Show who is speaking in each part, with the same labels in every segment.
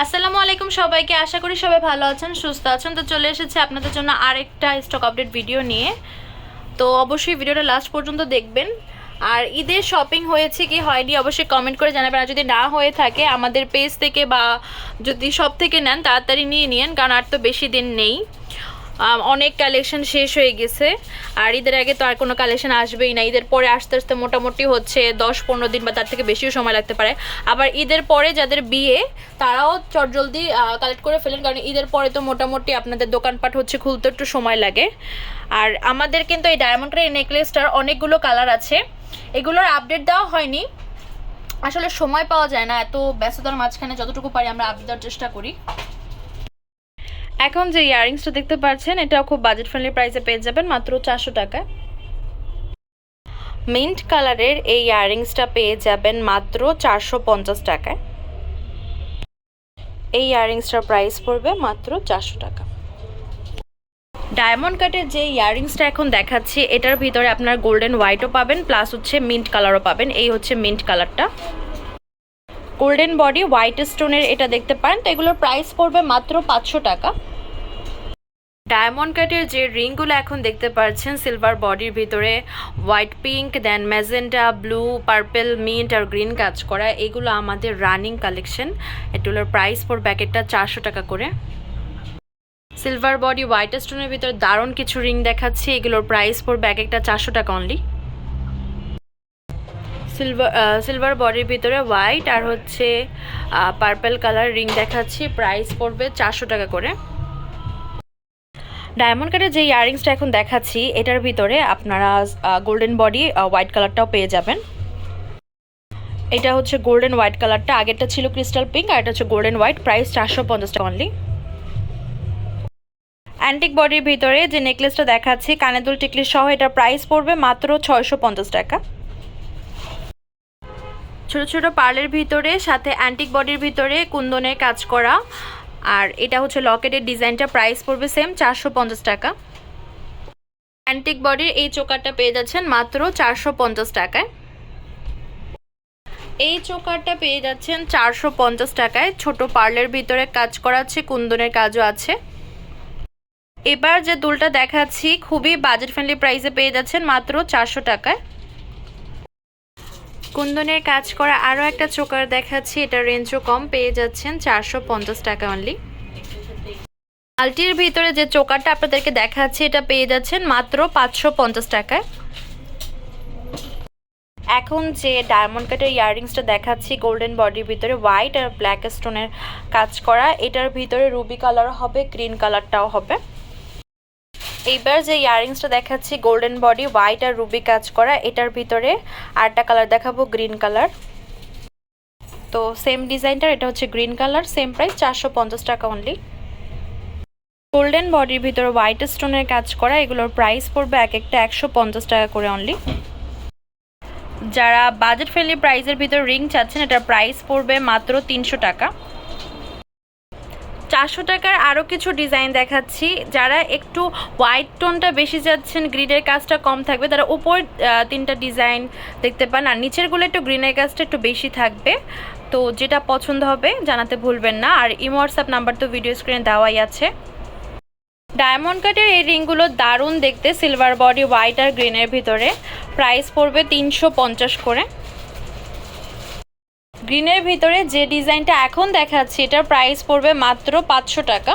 Speaker 1: আসসালামু আলাইকুম সবাইকে। আশা করি সবাই ভালো আছেন, সুস্থ আছেন। তো চলে এসেছে আপনাদের জন্য আরেকটা স্টক আপডেট ভিডিও নিয়ে। তো অবশ্যই ভিডিওটা লাস্ট পর্যন্ত দেখবেন। আর ঈদের শপিং হয়েছে কি হয়নি অবশ্যই কমেন্ট করে জানাবেন। আর যদি না হয়ে থাকে আমাদের পেজ থেকে বা যদি সব থেকে নেন তাড়াতাড়ি নিয়ে নিন, কারণ আর তো বেশি দিন নেই। অনেক কালেকশন শেষ হয়ে গেছে। আর ঈদের আগে তো আর কোনো কালেকশন আসবেই না। ঈদের পরে আস্তে আস্তে মোটামুটি হচ্ছে 10-15 দিন বা তার থেকে বেশিও সময় লাগতে পারে। আবার ঈদের পরে যাদের বিয়ে তারাও চটজলদি কালেক্ট করে ফেলেন, কারণ ঈদের পরে তো মোটামুটি আপনাদের দোকানপাট হচ্ছে খুলতে একটু সময় লাগে। আর আমাদের কিন্তু এই ডায়মন্ডের এই নেকলেসটার অনেকগুলো কালার আছে। এগুলোর আপডেট দেওয়া হয়নি, আসলে সময় পাওয়া যায় না। এত ব্যস্ততার মাঝখানে যতটুকু পারি আমরা আপডেট দেওয়ার চেষ্টা করি। এখন যে ইয়াররিংসটা দেখতে পাচ্ছেন এটাও খুব বাজেট ফ্রেন্ডলি প্রাইসে পেয়ে যাবেন মাত্র 400 টাকায়। মিন্ট কালারের এই ইয়াররিংসটা পেয়ে যাবেন মাত্র 450 টাকায়। এই ইয়াররিংসটার প্রাইস পড়বে মাত্র 400 টাকা। ডায়মন্ড কাটের যে ইয়াররিংসটা এখন দেখাচ্ছি এটার ভিতরে আপনার গোল্ডেন হোয়াইটও পাবেন, প্লাস হচ্ছে মিন্ট কালারও পাবেন। এই হচ্ছে মিন্ট কালারটা, গোল্ডেন বডি হোয়াইট স্টোনের এটা দেখতে পারেন। তো এগুলোর প্রাইস পড়বে মাত্র 500 টাকা। ডায়মন্ড কাটের যে রিংগুলো এখন দেখতে পাচ্ছেন সিলভার বডির ভিতরে হোয়াইট পিঙ্ক, দেন ম্যাজেন্টা, ব্লু, পার্পেল, মিন্ট আর গ্রিন কাজ করা, এগুলো আমাদের রানিং কালেকশন। এগুলোর প্রাইস পড়বে এক একটা 400 টাকা করে। সিলভার বডি হোয়াইট স্টোনের ভিতরে দারুণ কিছু রিং দেখাচ্ছি, এগুলোর প্রাইস পড়বে এক একটা 400 টাকা অনলি। সিলভার বডির ভিতরে হোয়াইট আর হচ্ছে পার্পেল কালার রিং দেখাচ্ছি, প্রাইস পড়বে 400 টাকা করে। ডায়মন্ড কাটের যে ইয়াররিংসটা এখন দেখাচ্ছি এটার ভিতরে আপনারা গোল্ডেন বডি হোয়াইট কালারটাও পেয়ে যাবেন। এটা হচ্ছে গোল্ডেন হোয়াইট কালারটা, আগেরটা ছিল ক্রিস্টাল পিঙ্ক আর এটা হচ্ছে গোল্ডেন হোয়াইট, প্রাইস 450 টাকা অনলি। অ্যান্টিক বডির ভিতরে যে নেকলেসটা দেখাচ্ছি কানের দুল টিকলি সহ, এটার প্রাইস পড়বে মাত্র 650 টাকা। ছোট ছোট পার্লের ভিতরে সাথে অ্যান্টিক বডির ভিতরে কুন্দনের কাজ করা, আর এটা হচ্ছে লকেটের ডিজাইনটা, প্রাইস পড়বে সেম 450 টাকা। অ্যান্টিক বডির এই চোকারটা পেয়ে যাচ্ছেন মাত্র 450 টাকায়। এই চোকারটা পেয়ে যাচ্ছেন 450 টাকায়। ছোট পার্লের ভিতরে কাজ করা আছে, কুন্দনের কাজও আছে। এবার যে দুলটা দেখাচ্ছি খুবই বাজেট ফ্রেন্ডলি প্রাইসে পেয়ে যাচ্ছেন মাত্র 400 টাকায়। কুন্দনের কাজ করা আরও একটা চোকার দেখাচ্ছি, এটা রেঞ্জও কম, পেয়ে যাচ্ছেন 450 টাকা অনলি। আলটির ভিতরে যে চোকারটা আপনাদেরকে দেখাচ্ছি এটা পেয়ে যাচ্ছেন মাত্র 550 টাকায়। এখন যে ডায়মন্ড কাটের ইয়াররিংসটা দেখাচ্ছি গোল্ডেন বডির ভিতরে হোয়াইট আর ব্ল্যাক স্টোনের কাজ করা, এটার ভিতরে রুবি কালার হবে, গ্রিন কালারটাও হবে। এইবার যে ইয়াররিংসটা দেখাচ্ছি গোল্ডেন বডি হোয়াইট আর রুবি কাজ করা, এটার ভিতরে আরেকটা কালার দেখাবো গ্রিন কালার। তো সেম ডিজাইনটার এটা হচ্ছে গ্রিন কালার, সেম প্রাইস 450 টাকা অনলি। গোল্ডেন বডির ভিতরে হোয়াইট স্টোনের কাজ করা, এগুলোর প্রাইস পড়বে এক একটা 150 টাকা করে অনলি। যারা বাজেট ফ্রেন্ডলি প্রাইসের ভিতর রিং চাচ্ছেন এটার প্রাইস পড়বে মাত্র 300 টাকা। 400 টাকার আরও কিছু ডিজাইন দেখাচ্ছি। যারা একটু হোয়াইট টোনটা বেশি যাচ্ছেন, গ্রিনের কাজটা কম থাকবে, তারা উপর 3টা ডিজাইন দেখতে পান, আর নিচেরগুলো একটু গ্রিনের কাজটা একটু বেশি থাকবে। তো যেটা পছন্দ হবে জানাতে ভুলবেন না। আর ইমো হোয়াটসঅ্যাপ নাম্বার তো ভিডিও স্ক্রিনে দেওয়াই আছে। ডায়মন্ড কাটের এই রিংগুলো দারুণ দেখতে, সিলভার বডি হোয়াইট আর গ্রিনের ভিতরে, প্রাইস পড়বে 350 করে। গ্রিনের ভিতরে যে ডিজাইনটা এখন দেখাচ্ছি এটার প্রাইস পড়বে মাত্র 500 টাকা।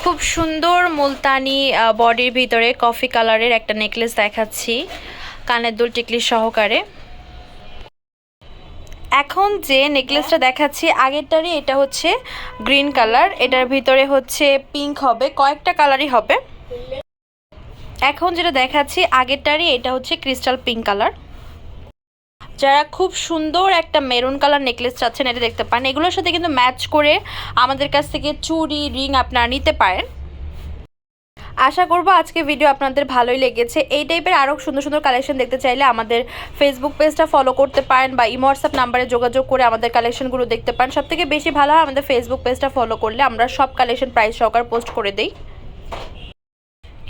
Speaker 1: খুব সুন্দর মুলতানি বডির ভিতরে কফি কালারের একটা নেকলেস দেখাচ্ছি কানের দুল টিকলি সহকারে। এখন যে নেকলেসটা দেখাচ্ছি আগেরটারই এটা হচ্ছে গ্রিন কালার, এটার ভিতরে হচ্ছে পিঙ্ক হবে, কয়েকটা কালারই হবে। এখন যেটা দেখাচ্ছি আগেরটারই এটা হচ্ছে ক্রিস্টাল পিঙ্ক কালার। যারা খুব সুন্দর একটা মেরুন কালার নেকলেস চাচ্ছেন এটা দেখতে পারেন, এগুলোর সাথে কিন্তু ম্যাচ করে আমাদের কাছ থেকে চুড়ি রিং আপনারা নিতে পারেন। আশা করব আজকে ভিডিও আপনাদের ভালোই লেগেছে। এই টাইপের আরও সুন্দর সুন্দর কালেকশন দেখতে চাইলে আমাদের ফেসবুক পেজটা ফলো করতে পারেন বা ইমো হোয়াটসঅ্যাপ নাম্বারে যোগাযোগ করে আমাদের কালেকশনগুলো দেখতে পারেন। সবথেকে বেশি ভালো হয় আমাদের ফেসবুক পেজটা ফলো করলে, আমরা সব কালেকশন প্রাইস সহকারে পোস্ট করে দিই।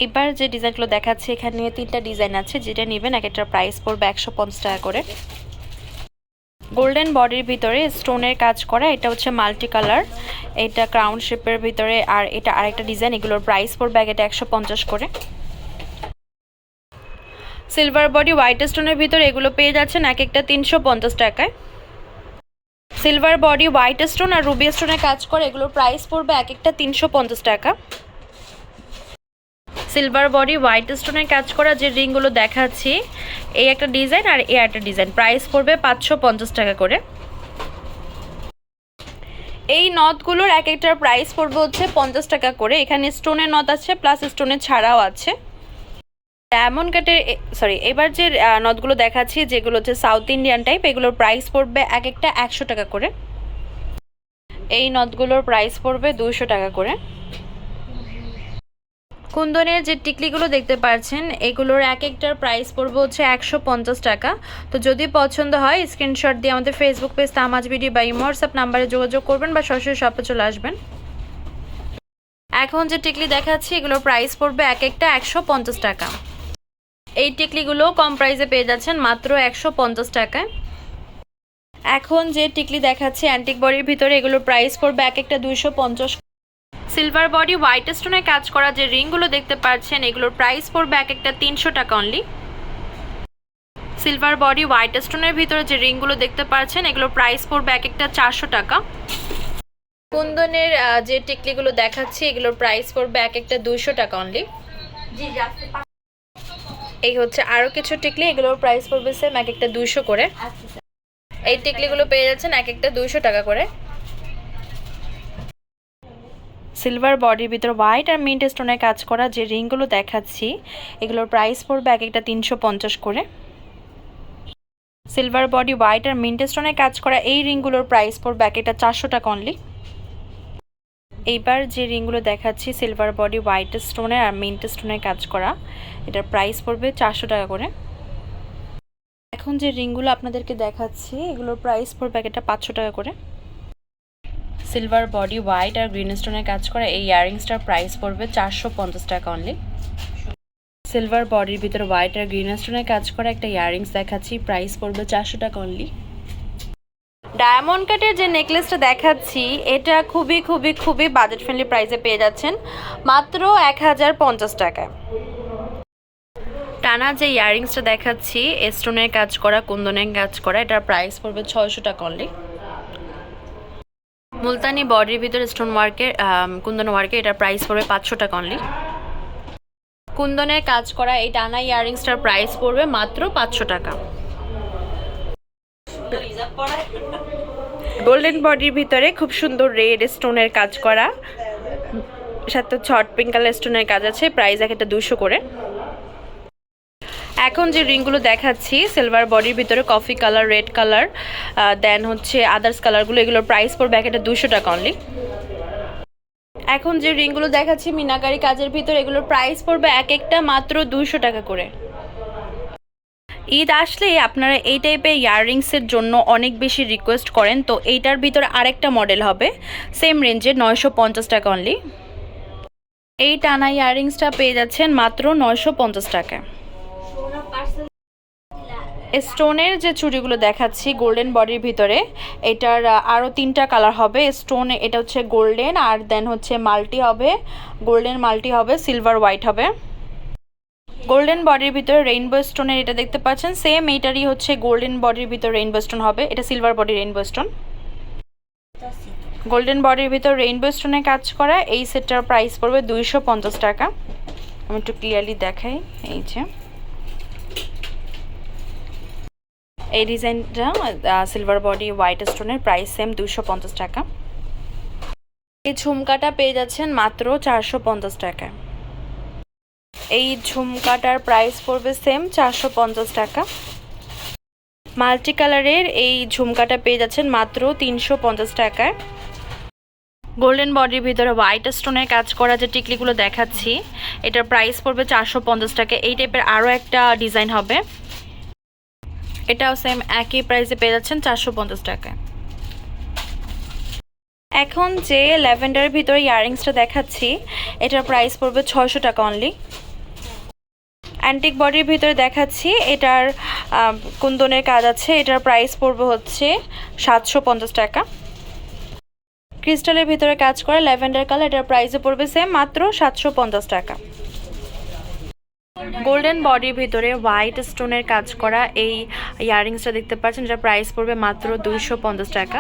Speaker 1: এবার যে ডিজাইনগুলো দেখাচ্ছি এখানে 3টা ডিজাইন আছে, যেটা নেবেন এক একটা প্রাইস পড়বে 150 টাকা করে। গোল্ডেন বডির ভিতরে স্টোনের কাজ করা, এটা হচ্ছে মাল্টি কালার, এটা ক্রাউন শেপের ভিতরে, আর এটা আরেকটা ডিজাইন। এগুলোর প্রাইস পড়বে এটা 150 করে। সিলভার বডি হোয়াইট স্টোনের ভিতরে এগুলো পেয়ে যাচ্ছেন এক একটা 350 টাকায়। সিলভার বডি হোয়াইট স্টোন আর রুবি স্টোনের কাজ করে, এগুলোর প্রাইস পড়বে এক একটা 350 টাকা। সিলভার বডি হোয়াইট স্টোনের কাজ করা যে রিংগুলো দেখাচ্ছি, এই একটা ডিজাইন আর এই একটা ডিজাইন, প্রাইস পড়বে 550 টাকা করে। এই নথগুলোর এক একটার প্রাইস পড়বে হচ্ছে 50 টাকা করে। এখানে স্টোনের নথ আছে প্লাস স্টোনের ছাড়াও আছে। ডায়মন্ড কাটের এবার যে নথগুলো দেখাচ্ছি যেগুলো হচ্ছে সাউথ ইন্ডিয়ান টাইপ, এগুলোর প্রাইস পড়বে এক একটা 100 টাকা করে। এই নথগুলোর প্রাইস পড়বে 200 টাকা করে। কুন্দনের যে টিকলিগুলো দেখতে পাচ্ছেন, এগুলোর এক একটার প্রাইস পড়বে হচ্ছে 150 টাকা। তো যদি পছন্দ হয় স্ক্রিনশট দিয়ে আমাদের ফেসবুক পেজ তামাজ বিডি বা ইমো হোয়াটসঅ্যাপ নাম্বারে যোগাযোগ করবেন বা সরাসরি শপে চলে আসবেন। এখন যে টিকলি দেখাচ্ছি এগুলোর প্রাইস পড়বে এক একটা 150 টাকা। এই টিকলিগুলো কম প্রাইসে পেয়ে যাচ্ছেন মাত্র 150 টাকায়। এখন যে টিকলি দেখাচ্ছি অ্যান্টিক বডির ভিতরে, এগুলোর প্রাইস পড়বে এক একটা 250। সিলভার বডি হোয়াইট স্টোনের কাজ করা যে রিংগুলো দেখতে পাচ্ছেন, এগুলোর প্রাইস পড়বে এক একটা 300 টাকা অনলি। সিলভার বডি হোয়াইট স্টোনের ভিতরে যে রিংগুলো দেখতে পাচ্ছেন, এগুলোর প্রাইস পড়বে এক একটা 400 টাকা। কুন্দনের যে টিকলিগুলো দেখাচ্ছি, এগুলোর প্রাইস পড়বে এক একটা 200 টাকা অনলি। এই হচ্ছে আরও কিছু টিকলি, এগুলোর প্রাইস পড়বে সেম এক একটা 200 করে। এই টিকলিগুলো পেয়ে যাচ্ছেন এক একটা 200 টাকা করে। সিলভার বডির ভিতর হোয়াইট আর মিন্ট স্টোনের কাজ করা যে রিংগুলো দেখাচ্ছি, এগুলোর প্রাইস পড়বে এক একটা 350 করে। সিলভার বডি হোয়াইট আর মিন্ট স্টোনের কাজ করা এই রিংগুলোর প্রাইস পড়বে এক একটা 400 টাকা অনলি। এইবার যে রিংগুলো দেখাচ্ছি সিলভার বডি হোয়াইট স্টোনের আর মিন্ট স্টোনের কাজ করা, এটার প্রাইস পড়বে 400 টাকা করে। এখন যে রিংগুলো আপনাদেরকে দেখাচ্ছি, এগুলোর প্রাইস পড়বে এক একটা 500 টাকা করে। সিলভার বডি হোয়াইট আর গ্রিন স্টোনের কাজ করা এই ইয়াররিংসটার প্রাইস পড়বে 450 টাকা অনলি। সিলভার বডির ভিতরে হোয়াইট আর গ্রিন স্টোনের কাজ করা একটা ইয়াররিংস দেখাচ্ছি, প্রাইস পড়বে 400 টাকা অনলি। ডায়মন্ড কাটের যে নেকলেসটা দেখাচ্ছি, এটা খুবই খুবই খুবই বাজেট ফ্রেন্ডলি প্রাইসে পেয়ে যাচ্ছেন মাত্র 1050 টাকায়। টানা যে ইয়াররিংসটা দেখাচ্ছি স্টোনের কাজ করা, কুন্দনের কাজ করা, এটার প্রাইস পড়বে 600 টাকা অনলি। মুলতানি বডির ভিতরে স্টোন ওয়ার্কের কুন্দন ওয়ার্কের, এটার প্রাইস পড়বে 500 টাকা অনলি। কুন্দনের কাজ করা এই টানা ইয়াররিংসটার প্রাইস পড়বে মাত্র 500 টাকা। গোল্ডেন বডির ভিতরে খুব সুন্দর রেড স্টোনের কাজ করা, সাথে হট পিঙ্ক কালার স্টোনের কাজ আছে, প্রাইস এক একটা 200 করে। এখন যে রিংগুলো দেখাচ্ছি সিলভার বডির ভিতরে কফি কালার, রেড কালার, দেন হচ্ছে আদার্স কালারগুলো, এগুলোর প্রাইস পড়বে এক একটা 200 টাকা অনলি। এখন যে রিংগুলো দেখাচ্ছি মিনাকারি কাজের ভিতরে, এগুলোর প্রাইস পড়বে এক একটা মাত্র 200 টাকা করে। ঈদ আসলে আপনারা এই টাইপের ইয়াররিংসের জন্য অনেক বেশি রিকোয়েস্ট করেন, তো এইটার ভিতরে আরেকটা মডেল হবে সেম রেঞ্জে 950 টাকা অনলি। এই টানা ইয়াররিংসটা পেয়ে যাচ্ছেন মাত্র 950 টাকায়। স্টোনের যে চুড়িগুলো দেখাচ্ছি গোল্ডেন বডির ভিতরে, এটার আরও 3টা কালার হবে স্টোন। এটা হচ্ছে গোল্ডেন, আর দেন হচ্ছে মাল্টি হবে, গোল্ডেন মাল্টি হবে, সিলভার হোয়াইট হবে। গোল্ডেন বডির ভিতরে রেইনবো স্টোনের এটা দেখতে পাচ্ছেন, সেম এইটারই হচ্ছে গোল্ডেন বডির ভিতরে রেইনবো স্টোন হবে, এটা silver body rainbow stone. Golden বডির ভিতর রেইনবো স্টোনের কাজ করা এই সেটটার প্রাইস পড়বে 250 টাকা। আমি একটু ক্লিয়ারলি দেখাই, এই যে এই ডিজাইনটা সিলভার বডি হোয়াইট স্টোনের, প্রাইস সেম 250 টাকা। এই ঝুমকাটা পেয়ে যাচ্ছেন মাত্র 450 টাকা। এই ঝুমকাটার প্রাইস পড়বে সেম 450 টাকা। মাল্টি কালারের এই ঝুমকাটা পেয়ে যাচ্ছেন মাত্র 350 টাকায়। গোল্ডেন বডির ভিতরে হোয়াইট স্টোনের কাজ করা যে টিকলিগুলো দেখাচ্ছি, এটার প্রাইস পড়বে 450 টাকা। এই টাইপের আরও একটা ডিজাইন হবে, এটাও সেম একই প্রাইসে পেয়ে যাচ্ছেন 450 টাকায়। এখন যে ল্যাভেন্ডারের ভিতরে ইয়াররিংসটা দেখাচ্ছি, এটার প্রাইস পড়বে 600 টাকা অনলি। অ্যান্টিক বডির ভিতরে দেখাচ্ছি, এটার কুন্দনের কাজ আছে। এটার প্রাইস পড়বে হচ্ছে 750 টাকা। ক্রিস্টালের ভিতরে কাজ করা ল্যাভেন্ডার কালার, এটার প্রাইসও পড়বে সেম, মাত্র 750 টাকা। গোল্ডেন বডির ভিতরে হোয়াইট স্টোনের কাজ করা এই ইয়াররিংসটা দেখতে পাচ্ছেন, যেটা প্রাইস পড়বে মাত্র 250 টাকা।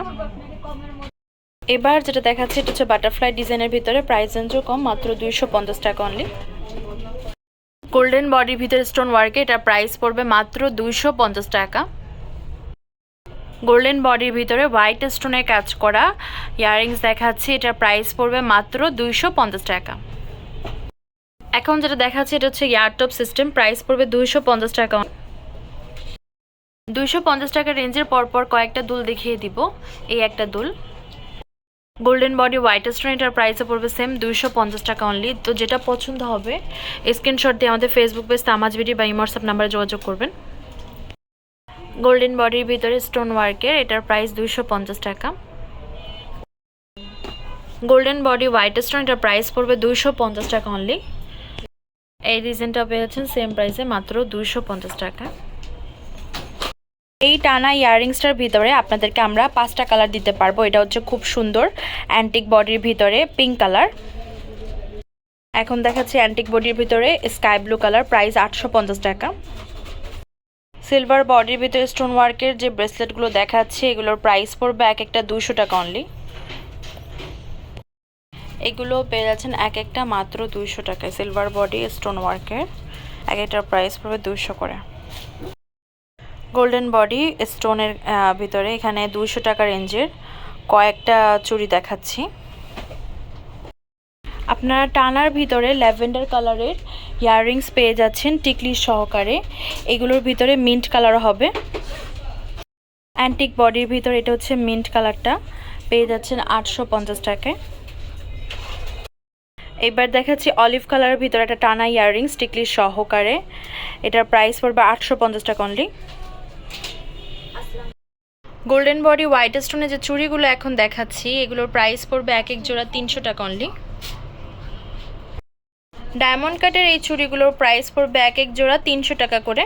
Speaker 1: এবার যেটা দেখাচ্ছে এটা হচ্ছে বাটারফ্লাই ডিজাইনের ভিতরে, প্রাইস রেঞ্জও কম, মাত্র 250 টাকা অনলি। গোল্ডেন বডির ভিতরে স্টোন ওয়ার্কে, এটা প্রাইস পড়বে মাত্র 250 টাকা। গোল্ডেন বডির ভিতরে হোয়াইট স্টোনের কাজ করা ইয়াররিংস দেখাচ্ছি, এটার প্রাইস পড়বে মাত্র 250 টাকা। এখন যেটা দেখাচ্ছে এটা হচ্ছে ইয়ারটপ সিস্টেম, প্রাইস পড়বে 250 টাকা। 250 টাকা রেঞ্জের পরপর কয়েকটা দুল দেখিয়ে দিব। এই একটা দুল গোল্ডেন বডি হোয়াইট স্টোন, এটার প্রাইসে পড়বে সেম 250 টাকা অনলি। তো যেটা পছন্দ হবে স্ক্রিনশট দিয়ে আমাদের ফেসবুক পেজ তামাজ বিডি বা হোয়াটসঅ্যাপ নাম্বারে যোগাযোগ করবেন। গোল্ডেন বডির ভিতরে স্টোন ওয়ার্কের, এটার প্রাইস 250 টাকা। গোল্ডেন বডি হোয়াইট স্টোন, এটার প্রাইস পড়বে 250 টাকা অনলি। এই ডিজাইনটা পেয়েছেন সেম প্রাইসে, মাত্র 250 টাকা। এই টানা ইয়াররিংসটার ভিতরে আপনাদেরকে আমরা 5টা কালার দিতে পারবো। এটা হচ্ছে খুব সুন্দর অ্যান্টিক বডির ভিতরে পিঙ্ক কালার। এখন দেখাচ্ছি অ্যান্টিক বডির ভিতরে স্কাই ব্লু কালার, প্রাইস 850 টাকা। সিলভার বডির ভিতরে স্টোন ওয়ার্কের যে ব্রেসলেটগুলো দেখাচ্ছি, এগুলোর প্রাইস পড়বে এক একটা 200 টাকা অনলি। এগুলো পেয়ে যাচ্ছেন এক একটা মাত্র 200 টাকায়। সিলভার বডি স্টোন ওয়ার্কের এক একটার প্রাইস পড়বে 200 করে। গোল্ডেন বডি স্টোনের ভিতরে এখানে 200 টাকা রেঞ্জের কয়েকটা চুড়ি দেখাচ্ছি। আপনারা টানার ভিতরে ল্যাভেন্ডার কালারের ইয়াররিংস পেয়ে যাচ্ছেন টিকলি সহকারে। এগুলোর ভিতরে মিন্ট কালার হবে। অ্যান্টিক বডির ভিতরে এটা হচ্ছে মিন্ট কালারটা, পেয়ে যাচ্ছেন 850 টাকায়। এবার দেখাচ্ছি অলিভ কালারের ভিতরে একটা টানা ইয়াররিংস টিকলি সহকারে, এটার প্রাইস পড়বে 850 টাকা অনলি। গোল্ডেন বডি হোয়াইট স্টোনের যে চুড়িগুলো এখন দেখাচ্ছি, এগুলোর প্রাইস পড়বে এক এক জোড়া 300 টাকা অনলি। ডায়মন্ড কাটের এই চুড়িগুলোর প্রাইস পড়বে এক এক জোড়া 300 টাকা করে।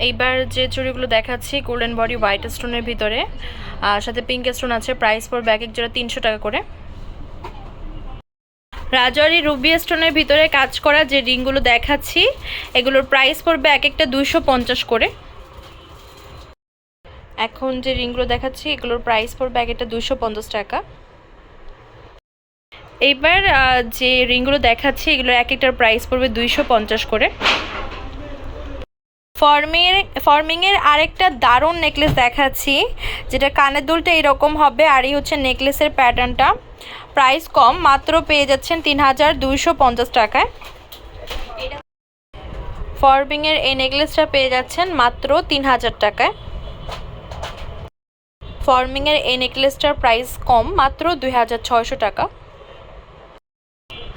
Speaker 1: এইবার যে চুড়িগুলো দেখাচ্ছি গোল্ডেন বডি হোয়াইট স্টোনের ভিতরে সাথে পিঙ্ক স্টোন আছে, প্রাইস পড়বে এক এক জোড়া 300 টাকা করে। রাজওয়ারি রুবি স্টোনের ভিতরে কাজ করা যে রিংগুলো দেখাচ্ছি, এগুলোর প্রাইস পড়বে এক একটা 250 করে। এখন যে রিংগুলো দেখাচ্ছি এগুলোর প্রাইস পড়বে এক একটা 250 টাকা। এইবার যে রিংগুলো দেখাচ্ছি এগুলোর এক একটার প্রাইস পড়বে 250 করে। ফর্মিংয়ের আরেকটা দারুণ নেকলেস দেখাচ্ছি, যেটা কানের দুলটা এরকম হবে, আর এই হচ্ছে নেকলেসের প্যাটার্নটা। প্রাইস কম, মাত্র পেয়ে যাচ্ছেন 3250 টাকায়। ফর্মিংয়ের এই নেকলেসটা পেয়ে যাচ্ছেন মাত্র 3000 টাকায়। ফর্মিংয়ের এই নেকলেসটার প্রাইস কম, মাত্র 2600 টাকা।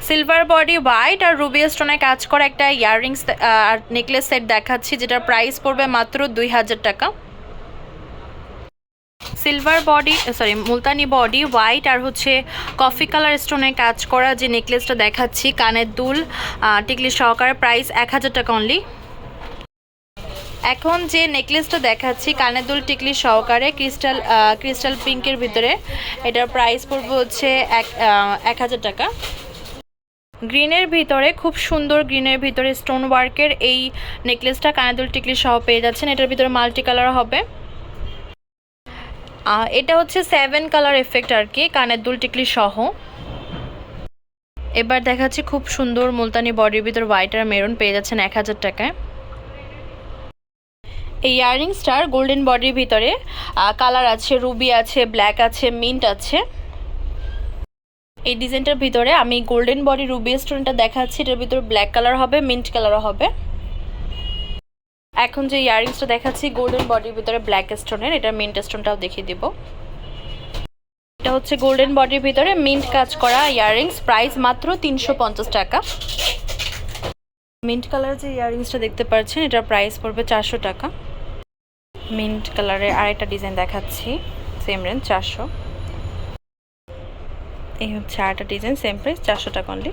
Speaker 1: সিলভার বডি হোয়াইট আর রুবি স্টোনে কাজ করা একটা ইয়াররিংস আর নেকলেস সেট দেখাচ্ছি, যেটার প্রাইস পড়বে মাত্র 2000 টাকা। Silver body Multani body white আর হচ্ছে কফি কালার স্টোনে কাজ করা যে নেকলেসটা দেখাচ্ছি, কানের দুল টিকলি সহকারে, প্রাইস 1000 টাকা অনলি। এখন যে নেকলেসটা দেখাচ্ছি কানের দুল টিকলি সহকারে ক্রিস্টাল পিঙ্কের ভিতরে, এটার প্রাইস পড়বে হচ্ছে 1000 টাকা। গ্রিনের ভিতরে খুব সুন্দর গ্রিনের ভিতরে স্টোন ওয়ার্কের এই নেকলেসটা কানের দুল টিকলি সহ পেয়ে যাচ্ছেন। এটার ভিতরে মাল্টি কালার হবে। এটা হচ্ছে 7 কালার এফেক্ট আর কি, কানের দুল টিকলি সহ। এবার দেখাচ্ছি খুব সুন্দর মুলতানি বডির ভিতর হোয়াইট আর মেরুন, পেয়ে যাচ্ছেন 1000 টাকায়। এই ইয়াররিংসটার গোল্ডেন বডির ভিতরে কালার আছে, রুবি আছে, ব্ল্যাক আছে, মিন্ট আছে। এই ডিজাইনটার ভিতরে আমি গোল্ডেন বডি রুবি স্টোনটা দেখাচ্ছি, এটার ভিতরে ব্ল্যাক কালার হবে, মিন্ট কালারও হবে। এখন যে ইয়াররিংসটা দেখাচ্ছি গোল্ডেন বডির ভিতরে ব্ল্যাক স্টোনের, এটা মিন্ট স্টোনটাও দেখিয়ে দিব। এটা হচ্ছে গোল্ডেন বডির ভিতরে মিন্ট কাজ করা ইয়াররিংস, প্রাইস মাত্র 350 টাকা। মিন্ট কালার যে ইয়াররিংসটা দেখতে পাচ্ছেন, এটার প্রাইস পড়বে 400 টাকা। মিন্ট কালারের আরেকটা ডিজাইন দেখাচ্ছি, সেম রেঞ্জ 400। এই হচ্ছে আরেকটা ডিজাইন, সেম প্রাইস 400 টাকা অনলি।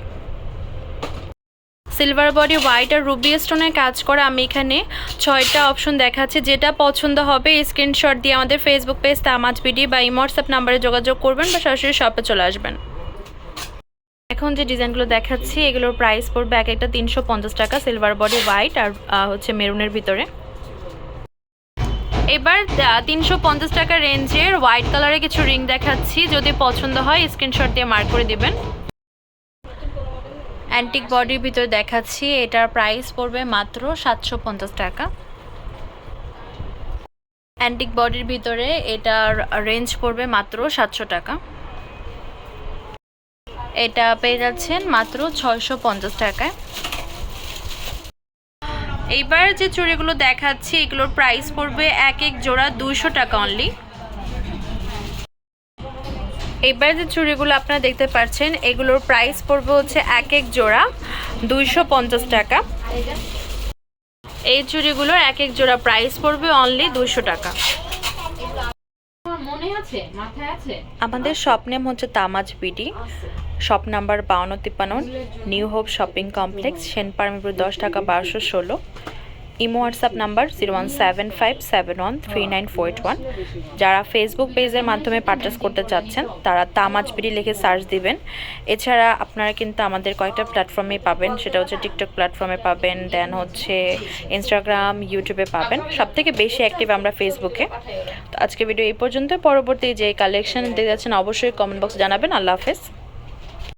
Speaker 1: সিলভার বডি হোয়াইট আর রুবি স্টোনের কাজ করা আমি এখানে 6টা অপশন দেখাচ্ছি। যেটা পছন্দ হবে স্ক্রিনশট দিয়ে আমাদের ফেসবুক পেজ তামাজ বিডি বা হোয়াটসঅ্যাপ নাম্বারে যোগাযোগ করবেন বা সরাসরি শপে চলে আসবেন। এখন যে ডিজাইনগুলো দেখাচ্ছি এগুলোর প্রাইস পড়বে এক একটা 350 টাকা, সিলভার বডি হোয়াইট আর হচ্ছে মেরুনের ভিতরে। এবার 350 টাকা রেঞ্জের হোয়াইট কালারের কিছু রিং দেখাচ্ছি, যদি পছন্দ হয় স্ক্রিনশট দিয়ে মার্ক করে দিবেন। অ্যান্টিক বডির ভিতরে দেখাচ্ছি, এটার প্রাইস পড়বে মাত্র 750 টাকা। অ্যান্টিক বডির ভিতরে এটার রেঞ্জ পড়বে মাত্র 700 টাকা। এটা পেয়ে যাচ্ছেন মাত্র 650 টাকায়। এইবার যে চুড়িগুলো দেখাচ্ছি এগুলোর প্রাইস পড়বে এক এক জোড়া 200 টাকা অনলি। এইবার যে চুড়িগুলো আপনারা দেখতে পাচ্ছেন এগুলোর প্রাইস পড়বে হচ্ছে এক এক জোড়া 250 টাকা। এই চুড়িগুলোর এক এক জোড়া প্রাইস পড়বে অনলি 200 টাকা। আমাদের শপ নেম হচ্ছে Tamaz BD, shop number 5253, new hope shopping complex, সেনপারমিপুর 10 টাকা 1216। Imo WhatsApp number 01757139481। যারা ফেসবুক পেজের মাধ্যমে পারচেস করতে চাচ্ছেন তারা তামাজ বিডি লিখে সার্চ দিবেন। এছাড়া আপনারা কিন্তু আমাদের কয়েকটা প্ল্যাটফর্মে পাবেন, সেটা হচ্ছে টিকটক প্ল্যাটফর্মে পাবেন, দেন হচ্ছে ইনস্টাগ্রাম, ইউটিউবে পাবেন। সবথেকে বেশি অ্যাক্টিভ আমরা ফেসবুকে। তো আজকে ভিডিও এই পর্যন্ত। পরবর্তী যে কালেকশন দেখতে যাচ্ছেন অবশ্যই কমেন্ট বক্সে জানাবেন। আল্লাহ হাফেজ।